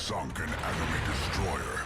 sunk an enemy destroyer.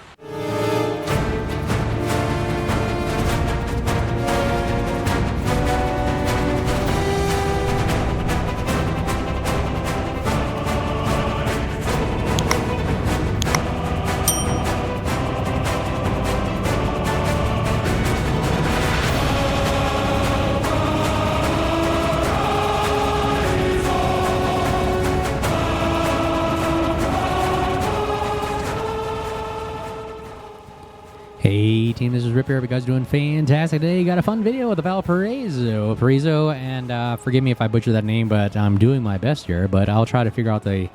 Hey team, this is Rip here. You guys doing fantastic today. Got a fun video with the Valparaíso, and forgive me if I butcher that name, but I'm doing my best here. But I'll try to figure out the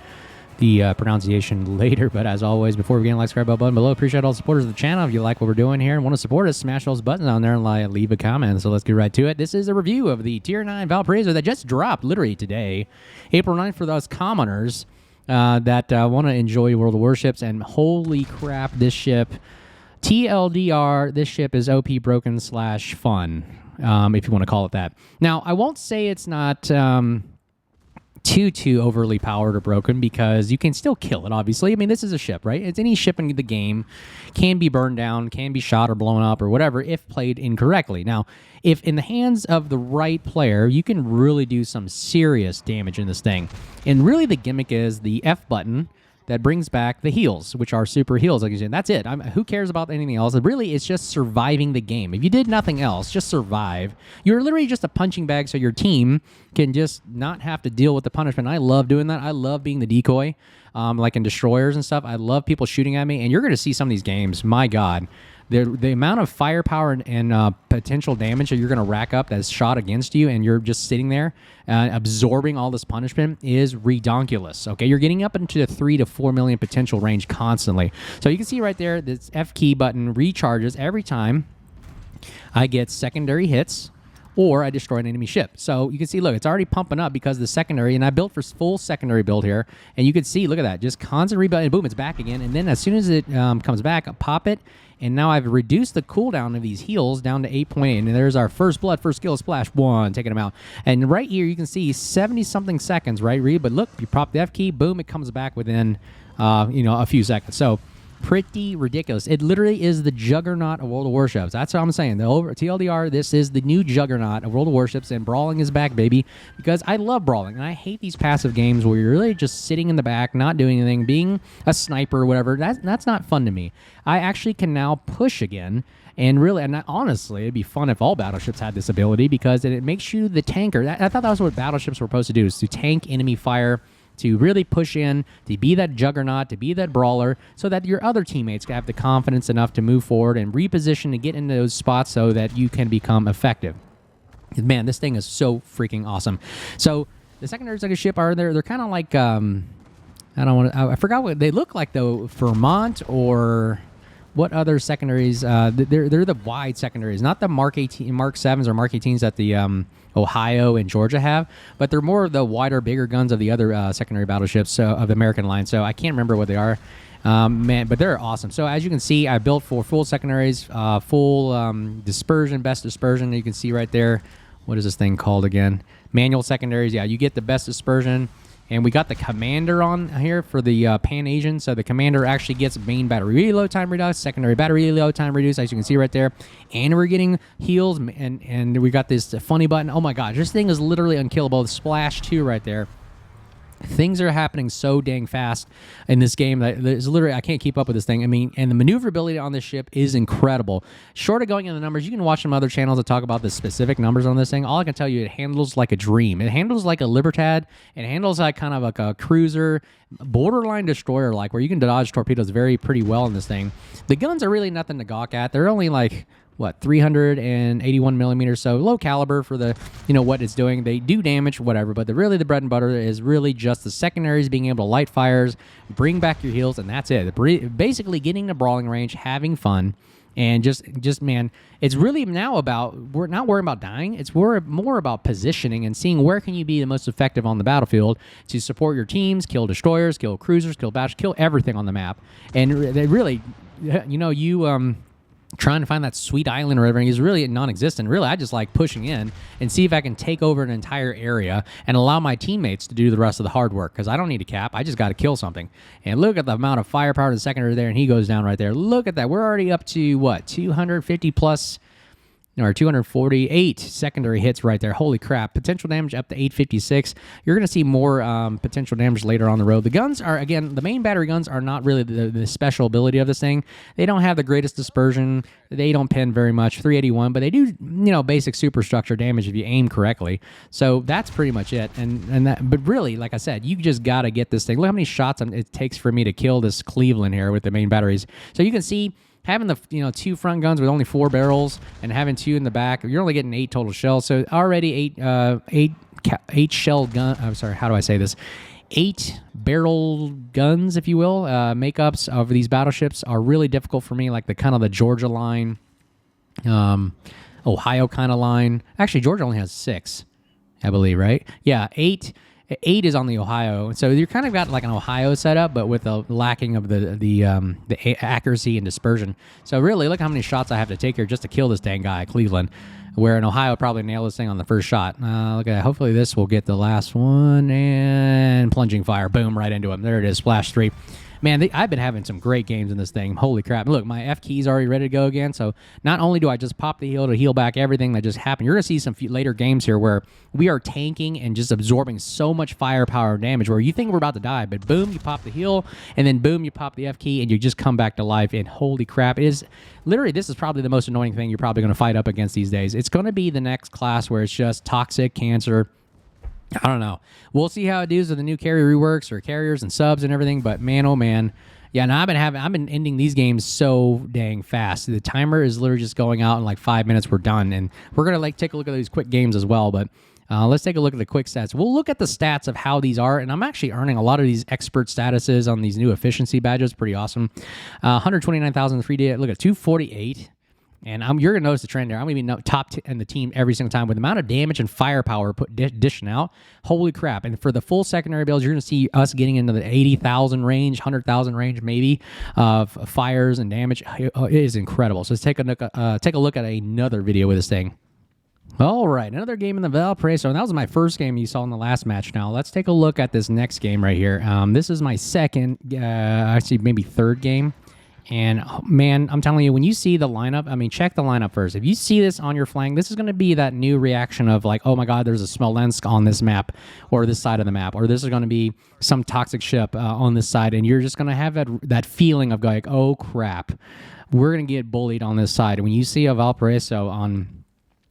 pronunciation later. But as always, before we begin, like, subscribe button below. Appreciate all the supporters of the channel. If you like what we're doing here and want to support us, smash those buttons down there and leave a comment. So let's get right to it. This is a review of the Tier 9 Valparaíso that just dropped literally today, April 9th, for those commoners that want to enjoy World of Warships. And holy crap, this ship... TLDR, this ship is OP broken / fun, if you want to call it that. Now, I won't say it's not too overly powered or broken, because you can still kill it, obviously. I mean, this is a ship, right? It's any ship in the game can be burned down, can be shot or blown up or whatever if played incorrectly. Now, if in the hands of the right player, you can really do some serious damage in this thing. And really the gimmick is the F button that brings back the heals, which are super heals, like you said. That's it. Who cares about anything else? Really, it's just surviving the game. If you did nothing else, just survive. You're literally just a punching bag, so your team can just not have to deal with the punishment. I love doing that. I love being the decoy, like in destroyers and stuff. I love people shooting at me, and you're going to see some of these games. My God. The amount of firepower and potential damage that you're going to rack up that's shot against you, and you're just sitting there absorbing all this punishment, is redonkulous. Okay, you're getting up into the 3 to 4 million potential range constantly. So you can see right there, this F key button recharges every time I get secondary hits or I destroy an enemy ship. So you can see, look, it's already pumping up because of the secondary, and I built for full secondary build here, and you can see, look at that, just constant rebound, and boom, it's back again. And then as soon as it comes back, I pop it, and now I've reduced the cooldown of these heals down to 8.8, and there's our first blood, first skill splash, 1, taking them out. And right here, you can see 70-something seconds, right, Reed? But look, you prop the F key, boom, it comes back within, a few seconds. So pretty ridiculous. It literally is the Juggernaut of World of Warships. That's what I'm saying. The TLDR, this is the new Juggernaut of World of Warships, and brawling is back, baby, because I love brawling, and I hate these passive games where you're really just sitting in the back, not doing anything, being a sniper or whatever. That's not fun to me. I actually can now push again, and really, and honestly, it'd be fun if all battleships had this ability, because it makes you the tanker. I thought that was what battleships were supposed to do, is to tank enemy fire, to really push in, to be that juggernaut, to be that brawler, so that your other teammates can have the confidence enough to move forward and reposition to get into those spots so that you can become effective. Man, this thing is so freaking awesome. So the secondaries like a ship are there. They're kind of like, I forgot what they look like, though. Vermont or what other secondaries? They're the wide secondaries, not the Mark 18, Mark 7s or Mark 18s that the Ohio and Georgia have, but they're more of the wider, bigger guns of the other secondary battleships of the American line. So I can't remember what they are, man, but they're awesome. So as you can see, I built for full secondaries, full dispersion, best dispersion. You can see right there. What is this thing called again? Manual secondaries. Yeah, you get the best dispersion. And we got the commander on here for the Pan-Asian. So the commander actually gets main battery reload time reduced, secondary battery reload time reduced, as you can see right there. And we're getting heals, and we got this funny button. Oh my gosh, this thing is literally unkillable. The splash 2 right there. Things are happening so dang fast in this game that there's literally, I can't keep up with this thing. I mean, and the maneuverability on this ship is incredible. Short of going into the numbers, you can watch some other channels that talk about the specific numbers on this thing. All I can tell you, it handles like a dream. It handles like a Libertad. It handles like kind of like a cruiser, borderline destroyer, like where you can dodge torpedoes pretty well in this thing. The guns are really nothing to gawk at. They're only like, what, 381 millimeters, so low caliber for the, what it's doing. They do damage, whatever, but really the bread and butter is really just the secondaries, being able to light fires, bring back your heals, and that's it. Basically getting to brawling range, having fun, and just man, it's really now about, we're not worrying about dying. It's more about positioning and seeing where can you be the most effective on the battlefield to support your teams, kill destroyers, kill cruisers, kill battleships, kill everything on the map. And they really, trying to find that sweet island or whatever, and he's really non-existent. Really, I just like pushing in and see if I can take over an entire area and allow my teammates to do the rest of the hard work, because I don't need to cap. I just got to kill something. And look at the amount of firepower in the secondary there, and he goes down right there. Look at that. We're already up to, what, 250 plus... or 248 secondary hits right there. Holy crap. Potential damage up to 856. You're going to see more potential damage later on the road. The guns are, again, the main battery guns are not really the special ability of this thing. They don't have the greatest dispersion. They don't pin very much, 381, but they do, basic superstructure damage if you aim correctly. So that's pretty much it. But really, like I said, you just got to get this thing. Look how many shots it takes for me to kill this Cleveland here with the main batteries. So you can see, having the 2 front guns with only 4 barrels and having 2 in the back, you're only getting 8 total shells. So already 8 shell gun. I'm sorry, how do I say this? 8 barrel guns, if you will. Makeups of these battleships are really difficult for me, like the Georgia line, Ohio kind of line. Actually, Georgia only has 6, I believe, right? Yeah, 8 is on the Ohio, so you kind of got like an Ohio setup, but with a lacking of the accuracy and dispersion. So really, look how many shots I have to take here just to kill this dang guy, Cleveland. Where in Ohio probably nail this thing on the first shot. Look at that. Hopefully this will get the last one, and plunging fire, boom, right into him. There it is, splash 3. Man, I've been having some great games in this thing. Holy crap. Look, my F key's already ready to go again, so not only do I just pop the heal to heal back everything that just happened, you're going to see some later games here where we are tanking and just absorbing so much firepower damage where you think we're about to die, but boom, you pop the heal, and then boom, you pop the F key, and you just come back to life, and holy crap, it is literally, this is probably the most annoying thing you're probably going to fight up against these days. It's going to be the next class where it's just toxic, cancer, I don't know. We'll see how it is with the new carrier reworks or carriers and subs and everything, but man, oh man. Yeah, and I've been ending these games so dang fast. The timer is literally just going out in like 5 minutes, we're done. And we're going to take a look at these quick games as well, but let's take a look at the quick stats. We'll look at the stats of how these are, and I'm actually earning a lot of these expert statuses on these new efficiency badges. Pretty awesome. 129,000 3D. Look at 248. And you're going to notice the trend there. I'm going to be top in the team every single time with the amount of damage and firepower dishing out. Holy crap. And for the full secondary builds, you're going to see us getting into the 80,000 range, 100,000 range maybe of fires and damage. It is incredible. So let's take a look at another video with this thing. All right, another game in the Valparaíso, and that was my first game you saw in the last match. Now, let's take a look at this next game right here. This is my second, actually maybe third game. And man, I'm telling you, when you see the lineup, check the lineup first. If you see this on your flank, this is going to be that new reaction of like, oh my God, there's a Smolensk on this map or this side of the map, or this is going to be some toxic ship on this side. And you're just going to have that feeling of like, oh crap, we're going to get bullied on this side. And when you see a Valparaiso on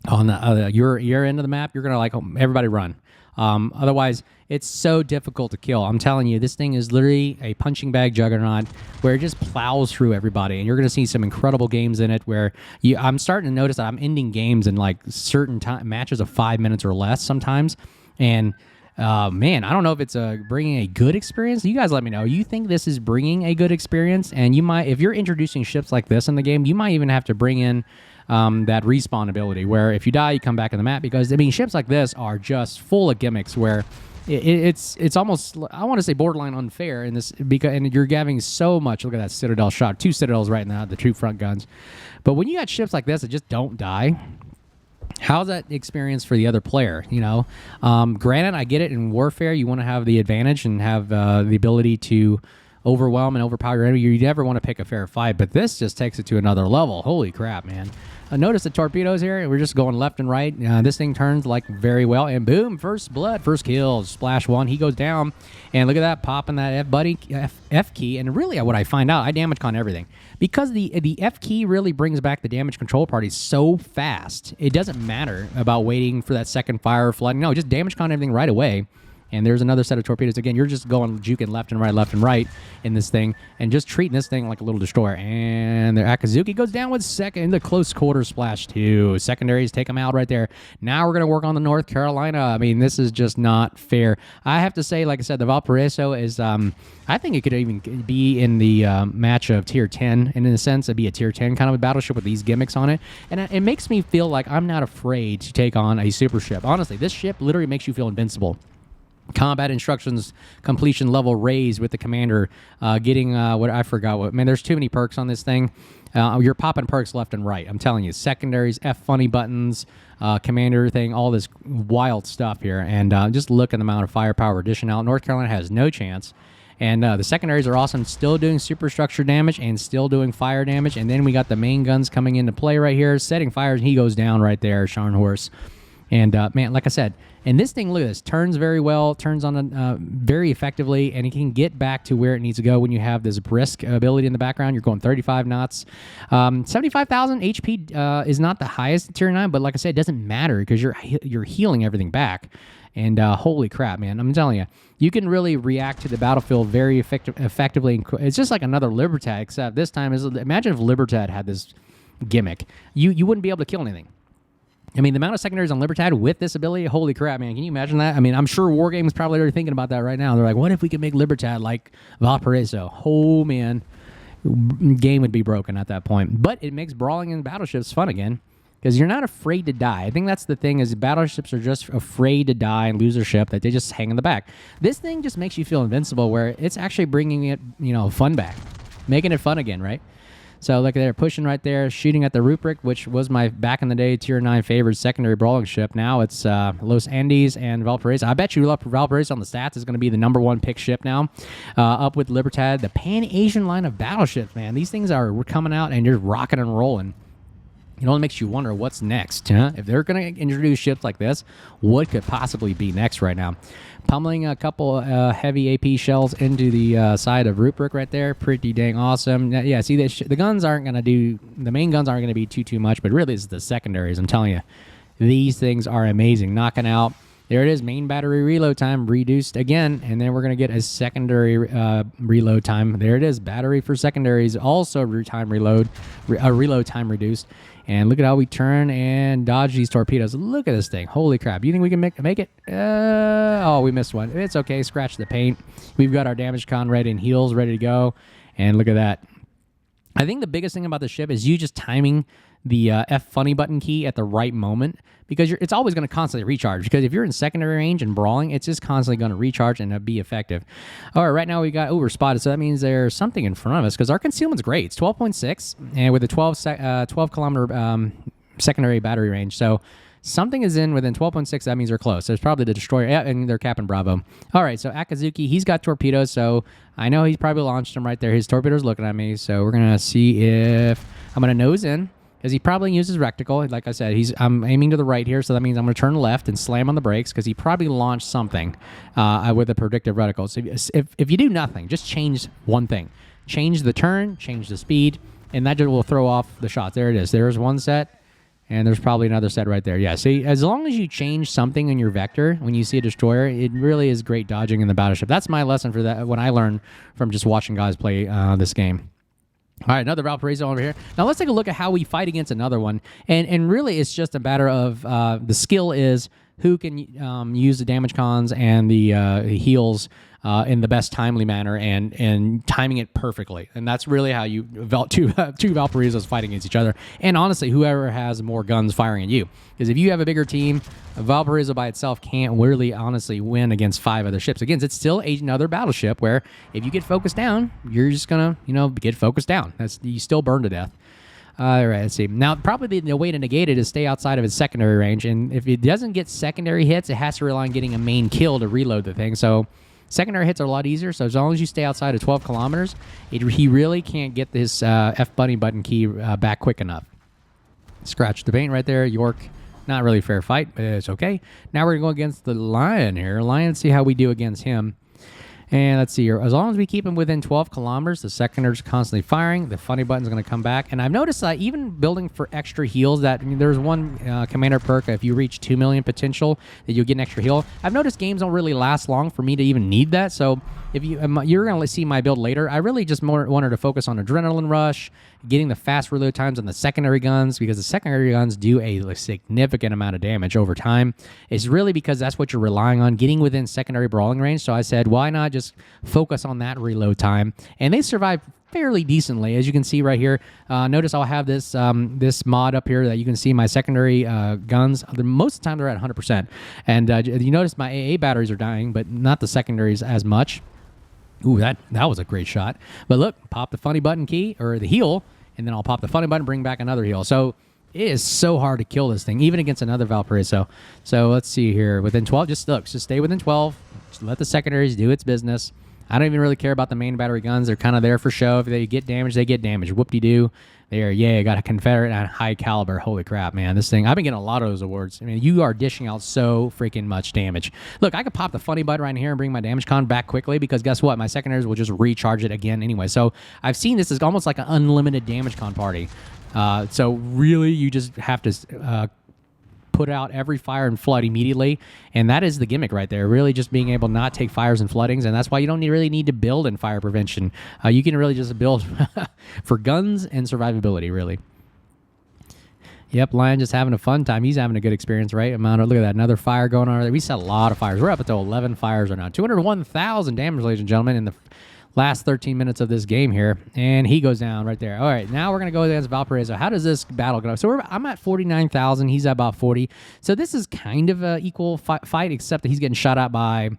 your end of the map, you're going to like, oh, everybody run. Otherwise, it's so difficult to kill. I'm telling you, this thing is literally a punching bag juggernaut where it just plows through everybody. And you're going to see some incredible games in it where I'm starting to notice that I'm ending games in like certain matches of 5 minutes or less sometimes. And man, I don't know if it's bringing a good experience. You guys let me know. You think this is bringing a good experience? And you might, if you're introducing ships like this in the game, you might even have to bring in that respawn ability where if you die, you come back in the map, because ships like this are just full of gimmicks where it's almost, I want to say, borderline unfair in this, and you're having so much. Look at that Citadel shot, 2 Citadels right now, the 2 front guns. But when you got ships like this that just don't die, how's that experience for the other player? Granted, I get it, in warfare you want to have the advantage and have the ability to overwhelm and overpower your enemy. You never want to pick a fair fight, but this just takes it to another level. Holy crap, man. Notice the torpedoes here. We're just going left and right. This thing turns like very well, and boom, first blood, first kill, splash 1. He goes down, and look at that, popping that F key. And really, what I find out, I damage con everything because the F key really brings back the damage control party so fast. It doesn't matter about waiting for that second fire or flooding. No, just damage con everything right away. And there's another set of torpedoes. Again, you're just going juking left and right in this thing, and just treating this thing like a little destroyer. And the Akazuki goes down with second, the close quarter splash 2. Secondaries take them out right there. Now we're going to work on the North Carolina. This is just not fair. I have to say, like I said, the Valparaiso is, I think it could even be in the match of tier 10, and in a sense, it'd be a tier 10 kind of a battleship with these gimmicks on it. And it makes me feel like I'm not afraid to take on a super ship. Honestly, this ship literally makes you feel invincible. Combat instructions completion level raised with the commander, getting what I forgot what. Man, there's too many perks on this thing. You're popping perks left and right. I'm telling you, secondaries, F funny buttons, commander thing, all this wild stuff here. And just look at the amount of firepower dishing out. North Carolina has no chance. And the secondaries are awesome, still doing superstructure damage and still doing fire damage. And then we got the main guns coming into play right here, setting fires, and he goes down right there, Scharnhorst. And, man, like I said, and this thing, look at this, turns very well, turns on very effectively, and it can get back to where it needs to go when you have this brisk ability in the background. You're going 35 knots. 75,000 HP is not the highest in Tier 9, but like I said, it doesn't matter because you're healing everything back. And holy crap, man, I'm telling you, you can really react to the battlefield very effectively. It's just like another Libertad, except this time, imagine if Libertad had this gimmick. You wouldn't be able to kill anything. I mean, the amount of secondaries on Libertad with this ability, holy crap, man. Can you imagine that? I mean, I'm sure Wargame's probably already thinking about that right now. They're like, what if we could make Libertad like Valparaiso? Oh, man. Game would be broken at that point. But it makes brawling in battleships fun again because you're not afraid to die. I think that's the thing is battleships are just afraid to die and lose their ship, that they just hang in the back. This thing just makes you feel invincible where it's actually bringing it, fun back. Making it fun again, right? So look, they're pushing right there, shooting at the Ruprecht, which was my back in the day Tier 9 favorite secondary brawling ship. Now it's Los Andes and Valparaiso. I bet you Valparaiso on the stats is going to be the #1 pick ship now, up with Libertad. The Pan-Asian line of battleships, man. These things are coming out and just rocking and rolling. It only makes you wonder what's next. Huh? If they're going to introduce ships like this, what could possibly be next right now? Pummeling a couple heavy AP shells into the side of Ruprecht right there. Pretty dang awesome. Yeah, see, the guns aren't going to do... The main guns aren't going to be too much, but really it's the secondaries. I'm telling you, these things are amazing. Knocking out... There it is, main battery reload time reduced again, and then we're going to get a secondary reload time. There it is, battery for secondaries, also reload time reduced. And look at how we turn and dodge these torpedoes. Look at this thing. Holy crap. You think we can make it? Oh, we missed one. It's okay. Scratch the paint. We've got our damage con ready and heals ready to go. And look at that. I think the biggest thing about the ship is you just timing the F funny button key at the right moment because it's always going to constantly recharge. Because if you're in secondary range and brawling, it's just constantly going to recharge and be effective. All right, right now we got we're spotted, so that means there's something in front of us because our concealment's great. It's 12.6 and with a 12 kilometer secondary battery range. So something is in within 12.6. That means they're close. There's probably the destroyer. Yeah, and they're Captain Bravo. All right, so Akazuki, he's got torpedoes, so I know he's probably launched them right there. His torpedo's looking at me, so we're going to see if I'm going to nose in. Because he probably uses reticle. Like I said, I'm aiming to the right here, so that means I'm going to turn left and slam on the brakes because he probably launched something with a predictive reticle. So if you do nothing, just change one thing. Change the turn, change the speed, and that will throw off the shots. There it is. There's one set, and there's probably another set right there. Yeah, see, as long as you change something in your vector when you see a destroyer, it really is great dodging in the battleship. That's my lesson for that, what I learned from just watching guys play this game. All right, another Valparaiso over here. Now let's take a look at how we fight against another one. And really, it's just a matter of the skill is who can use the damage cons and the heals in the best timely manner and timing it perfectly. And that's really how you two Valparaisos fighting against each other. And honestly, whoever has more guns firing at you. Because if you have a bigger team, a Valparaiso by itself can't really honestly win against 5 other ships. Again, it's still another battleship where if you get focused down, you're just going to, get focused down. You still burn to death. All right, let's see. Now, probably the way to negate it is stay outside of its secondary range. And if it doesn't get secondary hits, it has to rely on getting a main kill to reload the thing. So secondary hits are a lot easier. So as long as you stay outside of 12 kilometers, he really can't get this F button key back quick enough. Scratch the paint right there. York, not really a fair fight, but it's okay. Now we're going to go against the Lion here. Lion, see how we do against him. And let's see here. As long as we keep him within 12 kilometers, the secondaries constantly firing. The funny button's going to come back. And I've noticed even building for extra heals that there's one commander perk, if you reach 2 million potential, that you'll get an extra heal. I've noticed games don't really last long for me to even need that. So if you're going to see my build later, I really just wanted to focus on Adrenaline Rush getting the fast reload times on the secondary guns, because the secondary guns do a significant amount of damage over time, is really because that's what you're relying on, getting within secondary brawling range. So I said, why not just focus on that reload time? And they survive fairly decently, as you can see right here. Notice I'll have this this mod up here that you can see my secondary guns. Most of the time they're at 100%, and you notice my AA batteries are dying, but not the secondaries as much. Ooh, that was a great shot. But look, pop the funny button key or the heal, and then I'll pop the funny button, bring back another heal. So it is so hard to kill this thing, even against another Valparaiso. So let's see here. Within 12, just stay within 12. Just let the secondaries do its business. I don't even really care about the main battery guns. They're kind of there for show. If they get damaged, they get damaged. Whoop-de-doo. There, yeah, got a Confederate and high caliber. Holy crap, man. This thing, I've been getting a lot of those awards. I mean, you are dishing out so freaking much damage. Look, I could pop the funny button right here and bring my damage con back quickly, because guess what? My secondaries will just recharge it again anyway. So I've seen this as almost like an unlimited damage con party. So really, you just have to put out every fire and flood immediately, and that is the gimmick right there, really just being able to not take fires and floodings. And that's why you don't really need to build in fire prevention. You can really just build for guns and survivability, really. Yep, Lion just having a fun time. He's having a good experience, right? Look at that, another fire going on there. We set a lot of fires. We're up to 11 fires right now. 201,000 damage, ladies and gentlemen, in the last 13 minutes of this game here, and he goes down right there. All right, now we're going to go against Valparaiso. How does this battle go? So I'm at 49,000. He's at about 40. So this is kind of an equal fight, except that he's getting shot at by,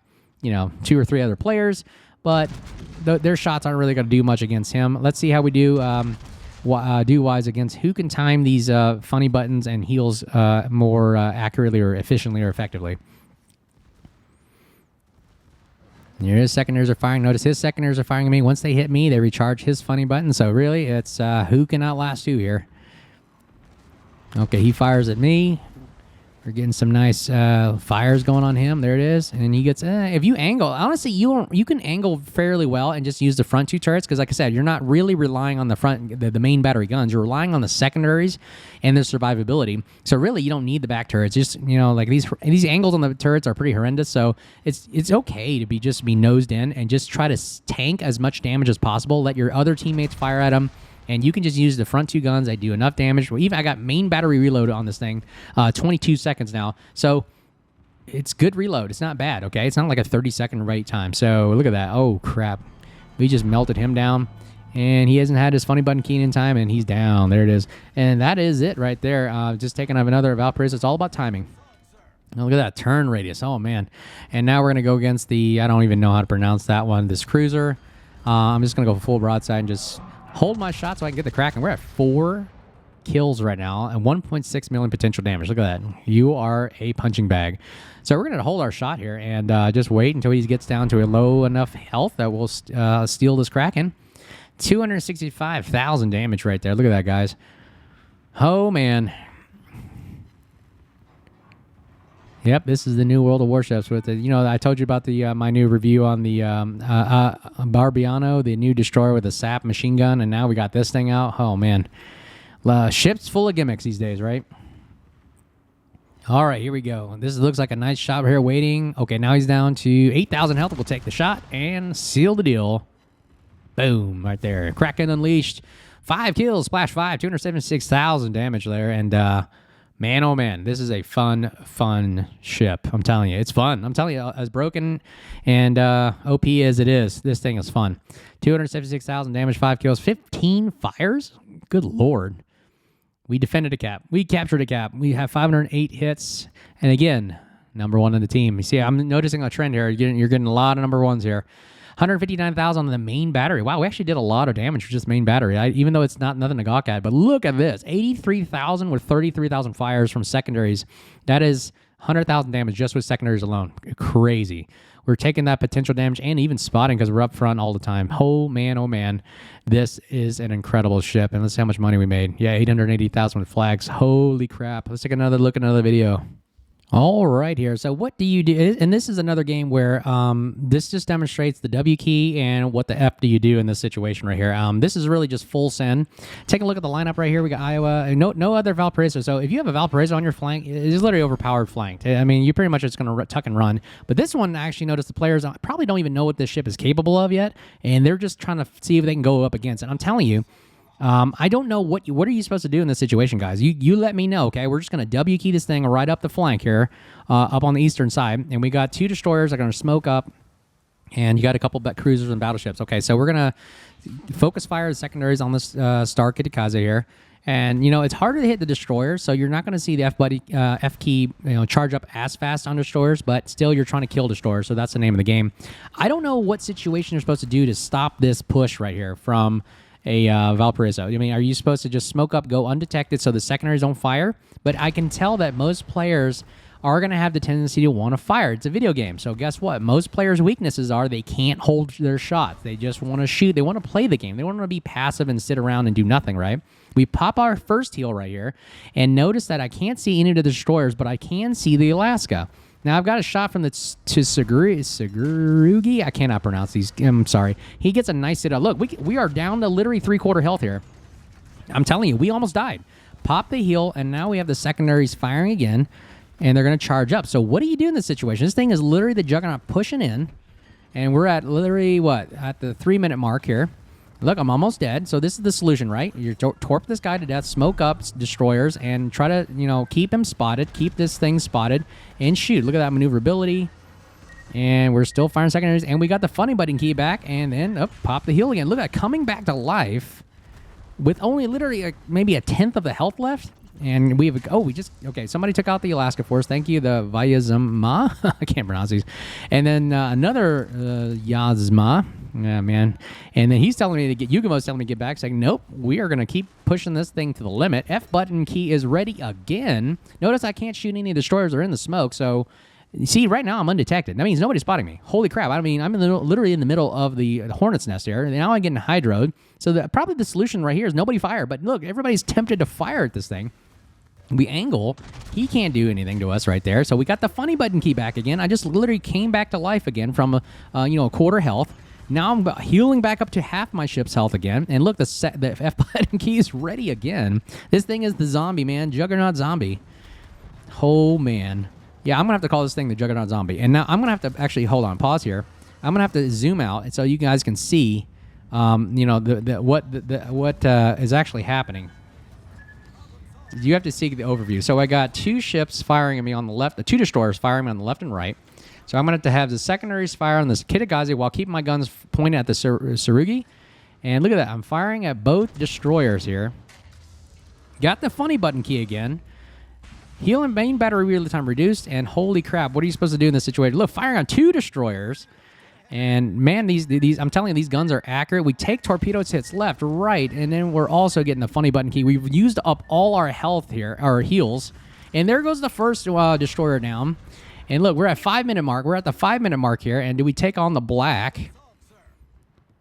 2 or 3 other players, but their shots aren't really going to do much against him. Let's see how we do wise against who can time these funny buttons and heals more accurately or efficiently or effectively. Here his secondaries are firing. Notice his secondaries are firing at me. Once they hit me, they recharge his funny button. So really, it's who can outlast who here. Okay, he fires at me. We're getting some nice fires going on him. There it is. And he gets, if you angle, honestly, you can angle fairly well and just use the front 2 turrets, because like I said, you're not really relying on the front, the main battery guns. You're relying on the secondaries and their survivability. So really, you don't need the back turrets. Just, like these angles on the turrets are pretty horrendous. So it's okay to be nosed in and just try to tank as much damage as possible. Let your other teammates fire at them. And you can just use the front 2 guns. They do enough damage. Well, even I got main battery reload on this thing, 22 seconds now. So it's good reload. It's not bad, okay? It's not like a 30-second wait time. So look at that. Oh, crap. We just melted him down. And he hasn't had his funny button keying in time, and he's down. There it is. And that is it right there. Just taking up another Valparaiso. It's all about timing. Now look at that turn radius. Oh, man. And now we're going to go against the, I don't even know how to pronounce that one, this cruiser. I'm just going to go full broadside and just hold my shot so I can get the crack. And we're at 4 kills right now and 1.6 million potential damage. Look at that. You are a punching bag. So we're going to hold our shot here and just wait until he gets down to a low enough health that we'll steal this Kraken. 265,000 damage right there. Look at that, guys. Oh, man. Yep, this is the new World of Warships with it. I told you about the my new review on the Barbiano, the new destroyer with a SAP machine gun, and now we got this thing out. Oh, man. Ships full of gimmicks these days, right? All right, here we go. This looks like a nice shot here waiting. Okay, now he's down to 8,000 health. We'll take the shot and seal the deal. Boom, right there. Kraken unleashed. 5 kills, splash 5, 276,000 damage there, and man, oh man, this is a fun ship. I'm telling you, it's fun. I'm telling you, as broken and OP as it is, this thing is fun. 276,000 damage, 5 kills, 15 fires? Good lord. We defended a cap. We captured a cap. We have 508 hits. And again, #1 in the team. You see, I'm noticing a trend here. You're getting a lot of #1s here. 159,000 on the main battery. Wow, we actually did a lot of damage for just main battery, even though it's nothing to gawk at. But look at this. 83,000 with 33,000 fires from secondaries. That is 100,000 damage just with secondaries alone. Crazy. We're taking that potential damage and even spotting because we're up front all the time. Oh, man. This is an incredible ship. And let's see how much money we made. Yeah, 880,000 with flags. Holy crap. Let's take another look at another video. All right here. So what do you do? And this is another game where this just demonstrates the W key and what the F do you do in this situation right here. This is really just full send. Take a look at the lineup right here. We got Iowa. And no other Valparaiso. So if you have a Valparaiso on your flank, it's literally overpowered flanked. I mean, you pretty much just going to tuck and run. But this one, I actually noticed the players probably don't even know what this ship is capable of yet. And they're just trying to see if they can go up against it. I'm telling you, I don't know what are you supposed to do in this situation, guys. You let me know, okay? We're just going to W key this thing right up the flank here, up on the eastern side. And we got 2 destroyers that are going to smoke up. And you got a couple cruisers and battleships. Okay, so we're going to focus fire the secondaries on this Star Kitakaze here. And, you know, it's harder to hit the destroyers, so you're not going to see the F key, charge up as fast on destroyers, but still you're trying to kill destroyers, so that's the name of the game. I don't know what situation you're supposed to do to stop this push right here from a Valparaiso. I mean, are you supposed to just smoke up, go undetected so the secondaries don't fire? But I can tell that most players are going to have the tendency to want to fire. It's a video game, so guess what? Most players' weaknesses are they can't hold their shots. They just want to shoot. They want to play the game. They want to be passive and sit around and do nothing, right? We pop our first heal right here, and notice that I can't see any of the destroyers, but I can see the Alaska. Now, I've got a shot from the Segurugi. I cannot pronounce these. I'm sorry. He gets a nice hit. Look, we are down to literally 3/4 health here. I'm telling you, we almost died. Pop the heal, and now we have the secondaries firing again, and they're going to charge up. So what do you do in this situation? This thing is literally the Juggernaut pushing in, and we're at literally, what, at the 3-minute mark here. Look, I'm almost dead. So this is the solution, right? You torp this guy to death, smoke up destroyers, and try to, keep him spotted, keep this thing spotted, and shoot. Look at that maneuverability. And we're still firing secondaries, and we got the funny button key back, and then pop the heal again. Look at that, coming back to life with only literally maybe a 10th of the health left. And we have, somebody took out the Alaska for us. Thank you, the Vayazma. I can't pronounce these. And then another Yazma. Yeah, man. And then he's telling me to get, Yugamo's telling me to get back, saying, nope, we are going to keep pushing this thing to the limit. F button key is ready again. Notice I can't shoot any destroyers. They're in the smoke. So, you see, right now I'm undetected. That means nobody's spotting me. Holy crap. I mean, I'm literally in the middle of the hornet's nest here. And now I'm getting hydroed. So probably the solution right here is nobody fire. But look, everybody's tempted to fire at this thing. We angle. He can't do anything to us right there. So we got the funny button key back again. I just literally came back to life again from a quarter health. Now I'm healing back up to half my ship's health again. And look, the F button key is ready again. This thing is the zombie, man. Juggernaut zombie. Oh, man. Yeah, I'm going to have to call this thing the Juggernaut zombie. And now I'm going to have to actually, hold on, pause here. I'm going to have to zoom out so you guys can see, what is actually happening. You have to see the overview. So I got 2 ships firing at me on the left, 2 destroyers firing me on the left and right. So I'm going to have the secondaries fire on this Kitagaze while keeping my guns pointed at the Tsurugi. And look at that. I'm firing at both destroyers here. Got the funny button key again. Heal and main battery reload time reduced. And holy crap, what are you supposed to do in this situation? Look, firing on 2 destroyers. And man, these I'm telling you, these guns are accurate. We take torpedo hits left, right, and then we're also getting the funny button key. We've used up all our health here, our heals. And there goes the first destroyer down. And look, we're at 5-minute mark. We're at the 5-minute mark here. And do we take on the black?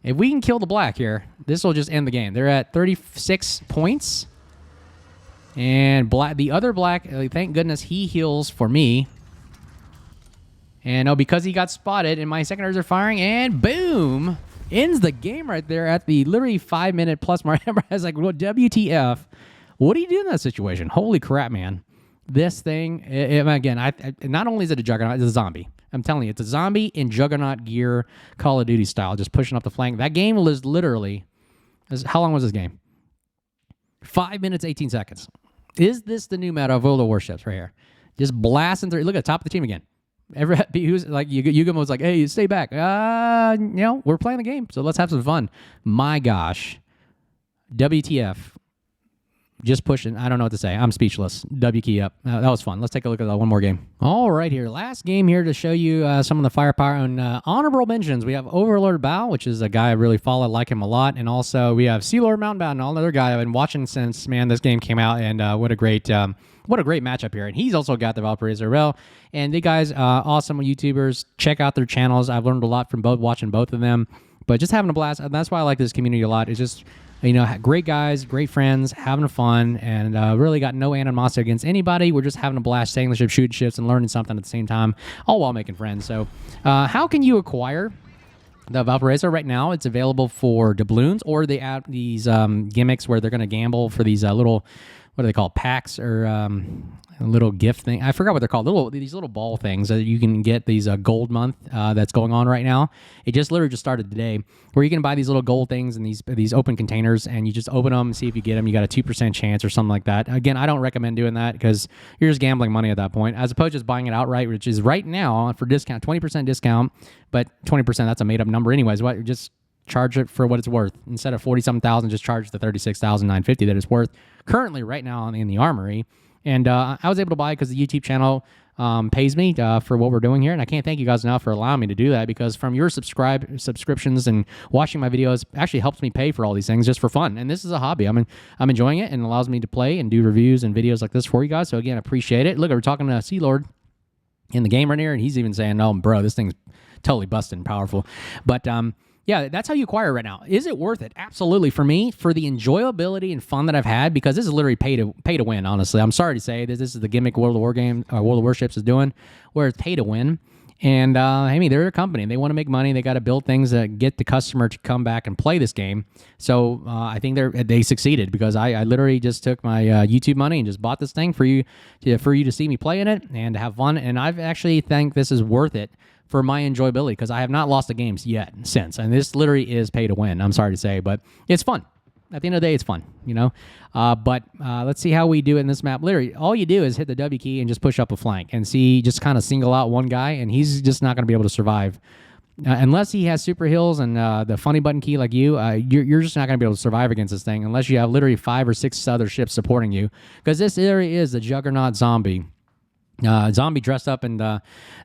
If we can kill the black here, this will just end the game. They're at 36 points. And the other black, thank goodness he heals for me. And because he got spotted and my secondaries are firing, and boom, ends the game right there at the literally 5-minute plus mark. I was like, well, WTF? What do you do in that situation? Holy crap, man. This thing, again, not only is it a Juggernaut, it's a zombie. I'm telling you, it's a zombie in Juggernaut gear, Call of Duty style, just pushing up the flank. That game was literally, how long was this game? 5 minutes, 18 seconds. Is this the new meta of World of Warships right here? Just blasting through. Look at the top of the team again. Who's like Yugamo was like, hey, stay back. We're playing the game, so let's have some fun. My gosh. WTF. Just pushing. I don't know what to say. I'm speechless. W key up. That was fun. Let's take a look at that one more game. All right, here. Last game here to show you some of the firepower and honorable mentions. We have Overlord Bao, which is a guy I really follow. Like him a lot. And also we have Sea Lord Mountain Bao, another guy I've been watching since, man, this game came out. And what a great matchup here. And he's also got the Valparaiso Rail. And the guys, awesome YouTubers. Check out their channels. I've learned a lot from watching both of them. But just having a blast. And that's why I like this community a lot. It's just, great guys, great friends, having fun, and really got no animosity against anybody. We're just having a blast, sailing the ship, shooting ships, and learning something at the same time, all while making friends. So how can you acquire the Valparaiso? Right now, it's available for doubloons, or they add these gimmicks where they're going to gamble for these little what do they call, packs or a little gift thing. I forgot what they're called. These little ball things that you can get. These gold month that's going on right now. It just literally just started today, where you can buy these little gold things and these open containers, and you just open them and see if you get them. You got a 2% chance or something like that. Again, I don't recommend doing that because you're just gambling money at that point, as opposed to just buying it outright, which is right now for discount, 20% discount, but 20%, that's a made up number anyways. What, just charge it for what it's worth. Instead of 40-something thousand, just charge the 36,950 that it's worth currently right now in the Armory. And I was able to buy it because the YouTube channel pays me for what we're doing here. And I can't thank you guys enough for allowing me to do that, because from your subscriptions and watching my videos actually helps me pay for all these things just for fun. And this is a hobby. I'm enjoying it, and allows me to play and do reviews and videos like this for you guys. So again, I appreciate it. Look, we're talking to Sea Lord in the game right here, and he's even saying, "No, bro, this thing's totally busted and powerful." But yeah, that's how you acquire right now. Is it worth it? Absolutely. For me, for the enjoyability and fun that I've had, because this is literally pay to win. Honestly, I'm sorry to say this is the gimmick World of Warships is doing, where it's pay to win. And I mean, they're a company. They want to make money. They got to build things that get the customer to come back and play this game. So I think they succeeded, because I literally just took my YouTube money and just bought this thing for you to see me play in it and to have fun. And I've actually think this is worth it for my enjoyability, because I have not lost a game yet since. And this literally is pay to win. I'm sorry to say, but it's fun. At the end of the day, it's fun, you know? But let's see how we do it in this map. Literally, all you do is hit the W key and just push up a flank and see, just kind of single out one guy, and he's just not going to be able to survive. Unless he has super heals and the funny button key like you're just not going to be able to survive against this thing unless you have literally 5 or 6 other ships supporting you. Because this area is the Juggernaut zombie. Zombie dressed up in the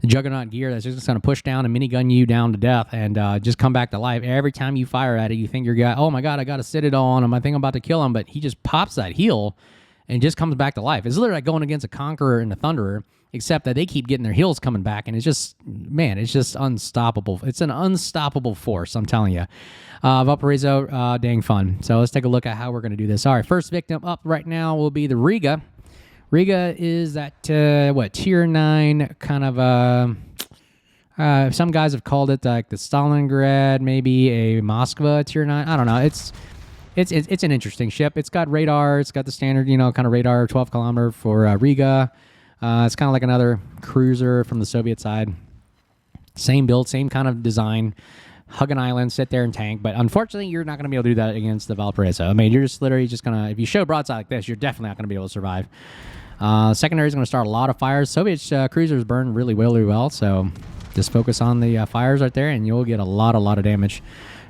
Juggernaut gear that's just going to push down and minigun you down to death and just come back to life. Every time you fire at it, you think your guy, oh my god, I got a Citadel on him, I think I'm about to kill him, but he just pops that heal and just comes back to life. It's literally like going against a Conqueror and a Thunderer, except that they keep getting their heals coming back, and it's just, man, it's just unstoppable. It's an unstoppable force, I'm telling you. Valparaíso, dang fun. So let's take a look at how we're going to do this. All right, first victim up right now will be the Riga. Riga is that, tier 9 kind of, some guys have called it like the Stalingrad, maybe a Moskva tier 9. I don't know. It's an interesting ship. It's got radar. It's got the standard, kind of radar, 12 kilometer for Riga. It's kind of like another cruiser from the Soviet side. Same build, same kind of design. Hug an island, sit there and tank. But unfortunately, you're not going to be able to do that against the Valparaiso. I mean, you're just literally just going to, if you show broadside like this, you're definitely not going to be able to survive. Secondary is going to start a lot of fires. Soviet cruisers burn really well, so just focus on the fires right there, and you'll get a lot of damage.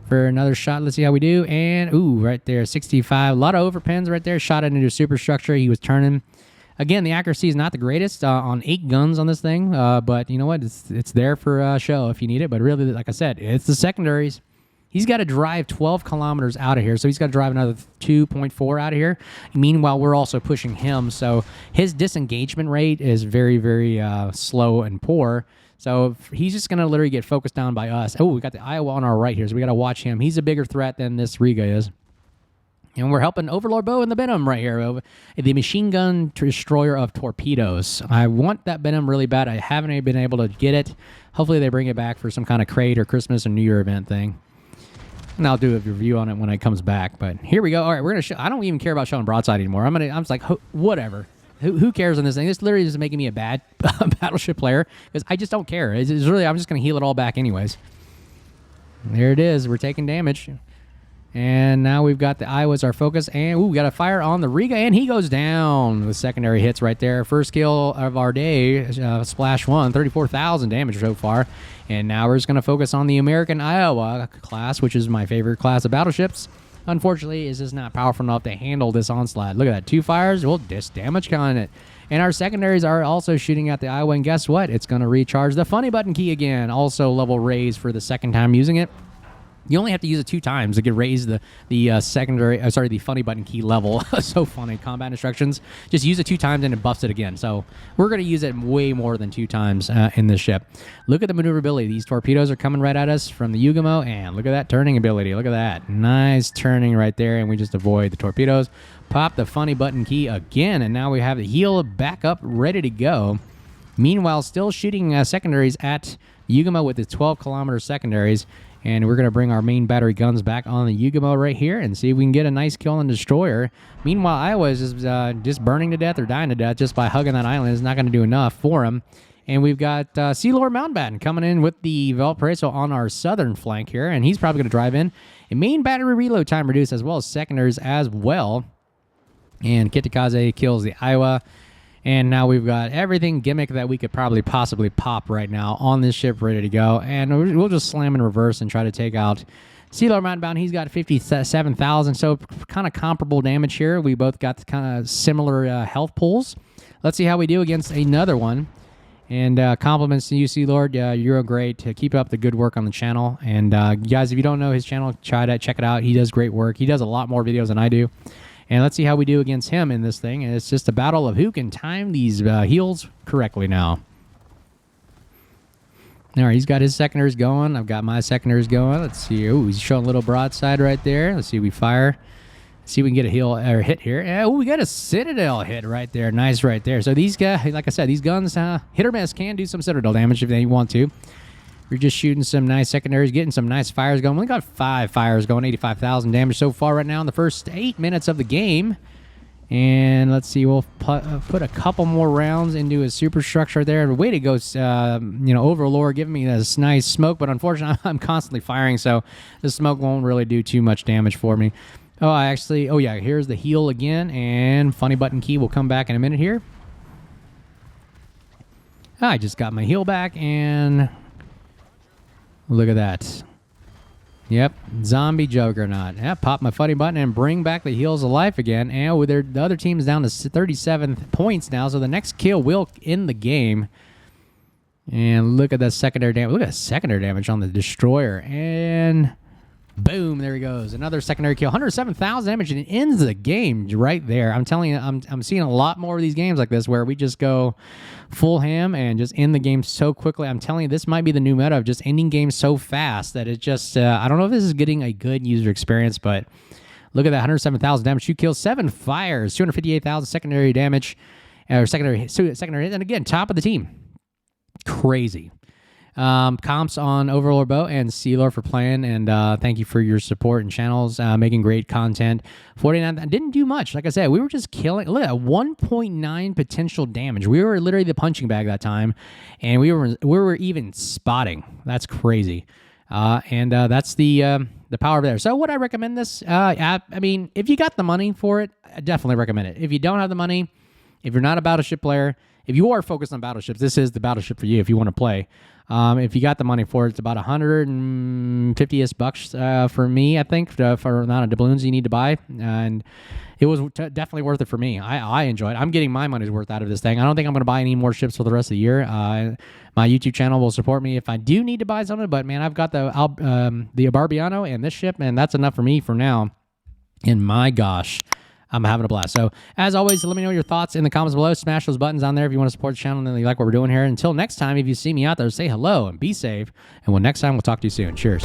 For another shot, let's see how we do. And, ooh, right there, 65. A lot of overpins right there. Shot it into a superstructure. He was turning. Again, the accuracy is not the greatest on 8 guns on this thing, but you know what? It's there for show if you need it. But really, like I said, it's the secondaries. He's got to drive 12 kilometers out of here, so he's got to drive another 2.4 out of here. Meanwhile, we're also pushing him, so his disengagement rate is very, very slow and poor. So he's just going to literally get focused down by us. Oh, we got the Iowa on our right here, so we got to watch him. He's a bigger threat than this Riga is. And we're helping Overlord Bow and the Venom right here. The machine gun destroyer of torpedoes. I want that Venom really bad. I haven't been able to get it. Hopefully they bring it back for some kind of crate or Christmas or New Year event thing. And I'll do a review on it when it comes back. But here we go. All right, we're going to show. I don't even care about showing broadside anymore. I'm just like, whatever. Who cares on this thing? This literally is making me a bad battleship player because I just don't care. It's really, I'm just going to heal it all back anyways. There it is. We're taking damage. And now we've got the Iowa as our focus. And ooh, we got a fire on the Riga, and he goes down with secondary hits right there. First kill of our day, Splash 1, 34,000 damage so far. And now we're just going to focus on the American Iowa class, which is my favorite class of battleships. Unfortunately, it's just not powerful enough to handle this onslaught. Look at that. 2 fires. Well, damage on it. And our secondaries are also shooting at the Iowa. And guess what? It's going to recharge the funny button key again. Also level raised for the second time using it. You only have to use it 2 times to get raised the funny button key level. So funny. Combat instructions. Just use it 2 times and it buffs it again. So we're going to use it way more than 2 times in this ship. Look at the maneuverability. These torpedoes are coming right at us from the Juggernaut, and look at that turning ability. Look at that. Nice turning right there, and we just avoid the torpedoes. Pop the funny button key again, and now we have the heel back up, ready to go. Meanwhile, still shooting secondaries at Juggernaut with its 12-kilometer secondaries. And we're going to bring our main battery guns back on the Juggernaut right here and see if we can get a nice kill on the destroyer. Meanwhile, Iowa is just burning to death or dying to death just by hugging that island. It's not going to do enough for him. And we've got Sea Lord Mountbatten coming in with the Valparaiso on our southern flank here. And he's probably going to drive in. And main battery reload time reduced as well as secondaries as well. And Kitakaze kills the Iowa. And now we've got everything gimmick that we could probably possibly pop right now on this ship ready to go. And we'll just slam in reverse and try to take out Sea Lord Mountbatten. He's got 57,000, so kind of comparable damage here. We both got kind of similar health pools. Let's see how we do against another one. And compliments to you, Sea Lord. You're great. Keep up the good work on the channel. And guys, if you don't know his channel, check it out. He does great work. He does a lot more videos than I do. And let's see how we do against him in this thing. And it's just a battle of who can time these heals correctly now. All right, he's got his secondaries going. I've got my secondaries going. Let's see. Ooh, he's showing a little broadside right there. Let's see if we fire. See if we can get a heal or hit here. Oh, we got a Citadel hit right there. Nice right there. So these guys, like I said, these guns, hit or miss, can do some Citadel damage if they want to. We're just shooting some nice secondaries, getting some nice fires going. We got 5 fires going, 85,000 damage so far right now in the first 8 minutes of the game. And let's see, we'll put a couple more rounds into his superstructure there. Way to go, Overlord, giving me this nice smoke. But unfortunately, I'm constantly firing, so the smoke won't really do too much damage for me. Oh, yeah, here's the heal again. And funny button key will come back in a minute here. I just got my heal back, and look at that. Yep, zombie Juggernaut. Yeah, pop my funny button and bring back the heals of life again. And with the other team's down to 37 points now, so the next kill will end the game. And look at that secondary damage. Look at that secondary damage on the destroyer. And boom, there he goes. Another secondary kill. 107,000 damage, and it ends the game right there. I'm telling you, I'm seeing a lot more of these games like this where we just go full ham and just end the game so quickly. I'm telling you, this might be the new meta of just ending games so fast that it just, I don't know if this is getting a good user experience, but look at that, 107,000 damage. 2 kills, 7 fires, 258,000 secondary damage, or secondary, and again, top of the team. Crazy. Comps on Overlord Boat and Sea Lord for playing, and thank you for your support and channels, making great content. 49, didn't do much. Like I said, we were just killing. Look at that, 1.9 potential damage. We were literally the punching bag that time, and we were even spotting. That's crazy. And that's the power there. So would I recommend this? I mean, if you got the money for it, I definitely recommend it. If you don't have the money, if you're not a battleship player, if you are focused on battleships, this is the battleship for you if you want to play. If you got the money for it, it's about 150-ish bucks for me, I think, for the amount of doubloons you need to buy. And it was definitely worth it for me. I enjoyed it. I'm getting my money's worth out of this thing. I don't think I'm going to buy any more ships for the rest of the year. My YouTube channel will support me if I do need to buy something. But, man, I've got the Barbiano and this ship, and that's enough for me for now. And, my gosh, I'm having a blast. So, as always, let me know your thoughts in the comments below. Smash those buttons on there if you want to support the channel and you like what we're doing here. Until next time, if you see me out there, say hello and be safe. And next time, we'll talk to you soon. Cheers.